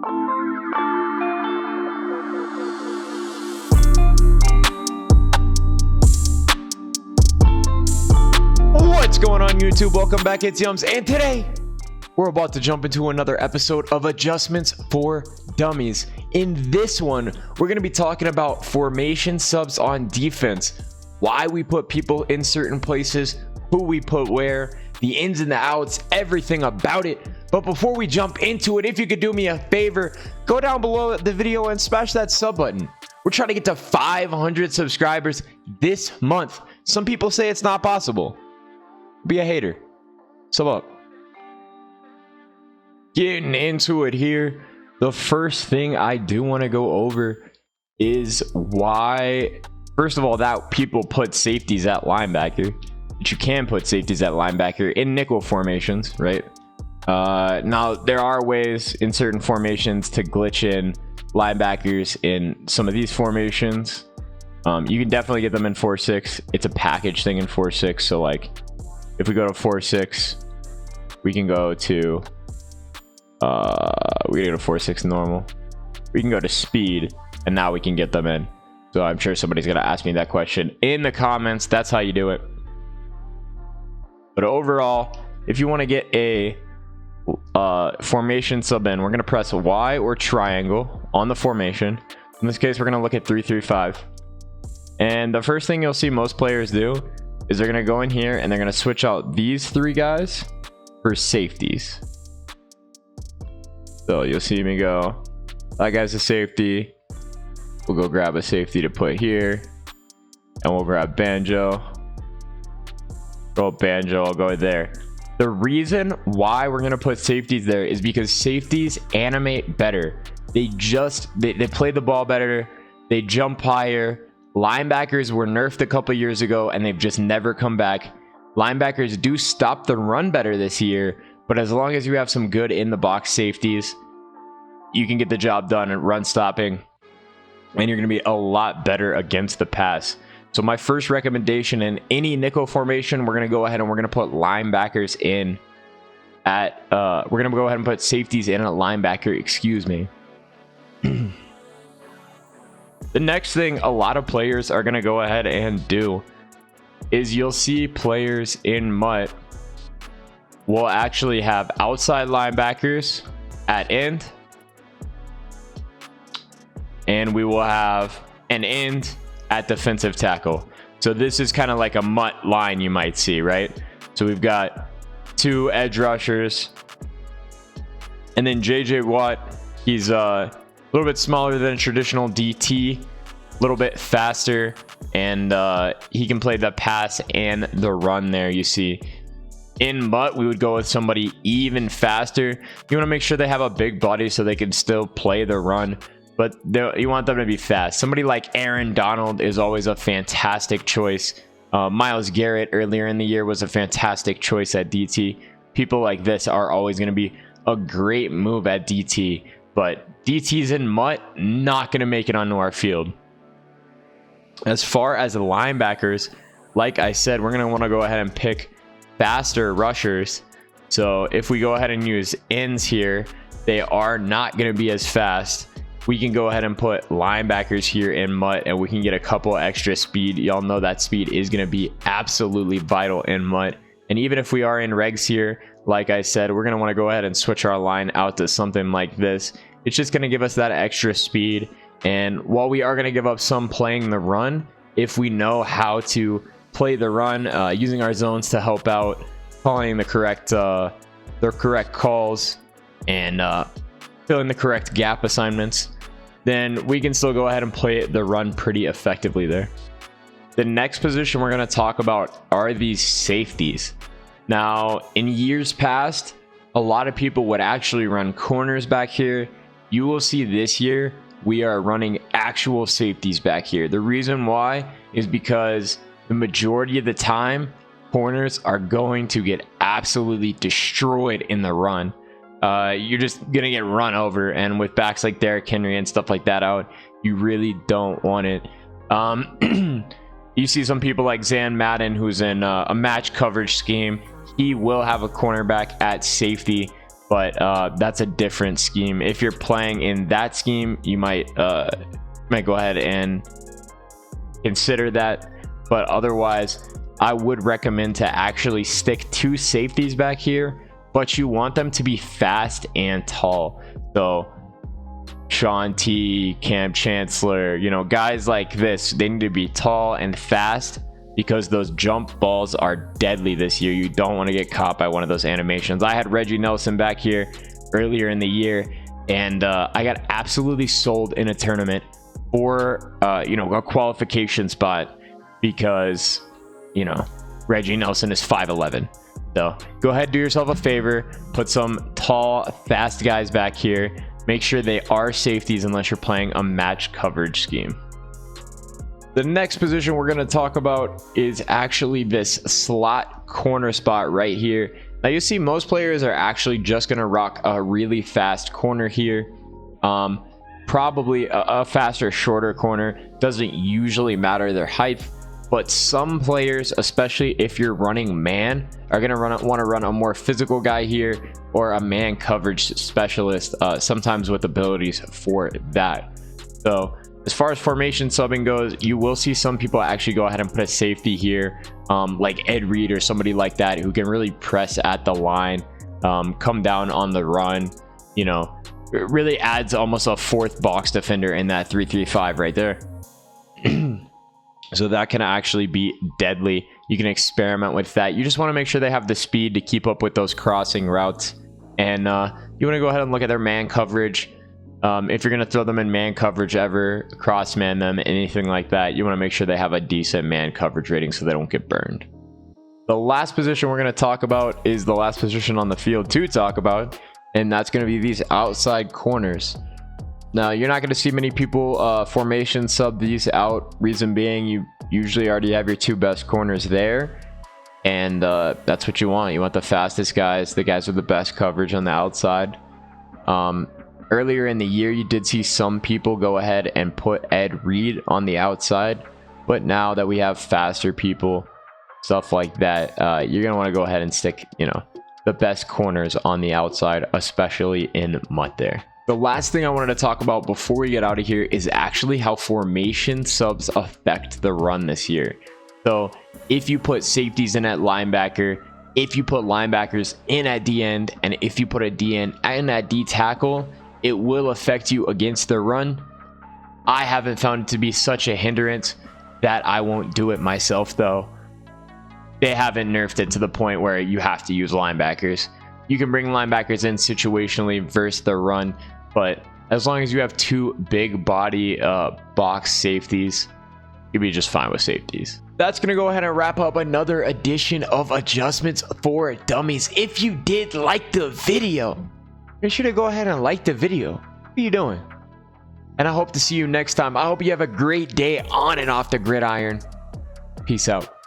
What's going on, YouTube? Welcome back. It's Yums, and today we're about to jump into another episode of Adjustments for Dummies. In this one, we're going to be talking about formation subs on defense, why we put people in certain places, who we put where, the ins and the outs, everything about it. But before we jump into it, if you could do me a favor, go down below the video and smash that sub button. We're trying to get to 500 subscribers this month. Some people say it's not possible. Be a hater. Sub up. Getting into it here, the first thing I do want to go over is why, first of all, that people put safeties at linebacker. But you can put safeties at linebacker in nickel formations, right? Now, there are ways in certain formations to glitch in linebackers in some of these formations. You can definitely get them in 4-6. It's a package thing in 4-6. So, like, if we go to 4-6, we can go to we can go to 4-6 normal. We can go to speed, and now we can get them in. So I'm sure somebody's gonna ask me that question in the comments. That's how you do it. But overall, if you want to get a formation sub in, we're gonna press Y or triangle on the formation. In this case, we're gonna look at 3-3-5. And the first thing you'll see most players do is they're gonna go in here and they're gonna switch out these three guys for safeties. So you'll see me go, that guy's a safety. We'll go grab a safety to put here, and we'll grab Banjo. Go Banjo, I'll go there. The reason why we're gonna put safeties there is because safeties animate better. They play the ball better. They jump higher. Linebackers were nerfed a couple years ago, and they've just never come back. Linebackers do stop the run better this year, but as long as you have some good in the box safeties, you can get the job done at run stopping, and you're going to be a lot better against the pass. So my first recommendation in any nickel formation, we're going to go ahead and we're going to put linebackers in at we're going to go ahead and put safeties in at linebacker, excuse me. The next thing a lot of players are going to go ahead and do is you'll see players in MUT will actually have outside linebackers at end, and we will have an end at defensive tackle. So this is kind of like a MUT line you might see, right? So we've got two edge rushers, and then JJ Watt, he's a little bit smaller than a traditional DT, a little bit faster, and he can play the pass and the run there. You see in MUT, we would go with somebody even faster. You want to make sure they have a big body so they can still play the run, but you want them to be fast. Somebody like Aaron Donald is always a fantastic choice. Myles Garrett earlier in the year was a fantastic choice at DT. People like this are always going to be a great move at DT, but DTs in MUT not going to make it onto our field. As far as the linebackers, like I said, we're going to want to go ahead and pick faster rushers. So if we go ahead and use ends here, they are not going to be as fast. We can go ahead and put linebackers here in MUT, and we can get a couple extra speed. Y'all know that speed is going to be absolutely vital in MUT. And even if we are in regs here, like I said, we're going to want to go ahead and switch our line out to something like this. It's just going to give us that extra speed. And while we are going to give up some playing the run, if we know how to play the run, using our zones to help out, calling the correct calls, and filling the correct gap assignments, then we can still go ahead and play the run pretty effectively there. The next position we're going to talk about are these safeties. Now, in years past, a lot of people would actually run corners back here. You will see this year we are running actual safeties back here. The reason why is because the majority of the time, corners are going to get absolutely destroyed in the run. You're just gonna get run over, and with backs like Derrick Henry and stuff like that out, you really don't want it. You see some people like Zan Madden, who's in a match coverage scheme. He will have a cornerback at safety, but that's a different scheme. If you're playing in that scheme, you might go ahead and consider that, but otherwise I would recommend to actually stick 2 safeties back here, but you want them to be fast and tall. So Sean T, Cam Chancellor, you know, guys like this, they need to be tall and fast, because those jump balls are deadly this year. You don't want to get caught by one of those animations. I had Reggie Nelson back here earlier in the year, and I got absolutely sold in a tournament for you know, a qualification spot, because you know, Reggie Nelson is 5'11". So go ahead, do yourself a favor, put some tall, fast guys back here. Make sure they are safeties unless you're playing a match coverage scheme. The next position we're going to talk about is actually this slot corner spot right here. Now you see most players are actually just going to rock a really fast corner here. Probably a faster, shorter corner. Doesn't usually matter their height, but some players, especially if you're running man, are going to want to run a more physical guy here, or a man coverage specialist, sometimes with abilities for that. So as far as formation subbing goes, you will see some people actually go ahead and put a safety here, like Ed Reed or somebody like that, who can really press at the line, come down on the run. You know, it really adds almost a 4th box defender in that 3-3-5 right there. So that can actually be deadly. You can experiment with that. You just want to make sure they have the speed to keep up with those crossing routes, and you want to go ahead and look at their man coverage. If you're going to throw them in man coverage ever, cross man them, anything like that, you want to make sure they have a decent man coverage rating so they don't get burned. The last position we're going to talk about is the last position on the field to talk about, and that's going to be these outside corners. Now you're not going to see many people formation sub these out. Reason being, you usually already have your 2 best corners there, and that's what you want. You want the fastest guys, the guys with the best coverage on the outside. Earlier in the year, you did see some people go ahead and put Ed Reed on the outside, but now that we have faster people, stuff like that, you're gonna want to go ahead and stick, you know, the best corners on the outside, especially in MUT there. The last thing I wanted to talk about before we get out of here is actually how formation subs affect the run this year. So if you put safeties in at linebacker, if you put linebackers in at D end, and if you put a D end in at D tackle, it will affect you against the run. I haven't found it to be such a hindrance that I won't do it myself, though. They haven't nerfed it to the point where you have to use linebackers. You can bring linebackers in situationally versus the run, but as long as you have 2 big body box safeties, you'll be just fine with safeties. That's going to go ahead and wrap up another edition of Adjustments for Dummies. If you did like the video, make sure to go ahead and like the video. What are you doing? And I hope to see you next time. I hope you have a great day on and off the gridiron. Peace out.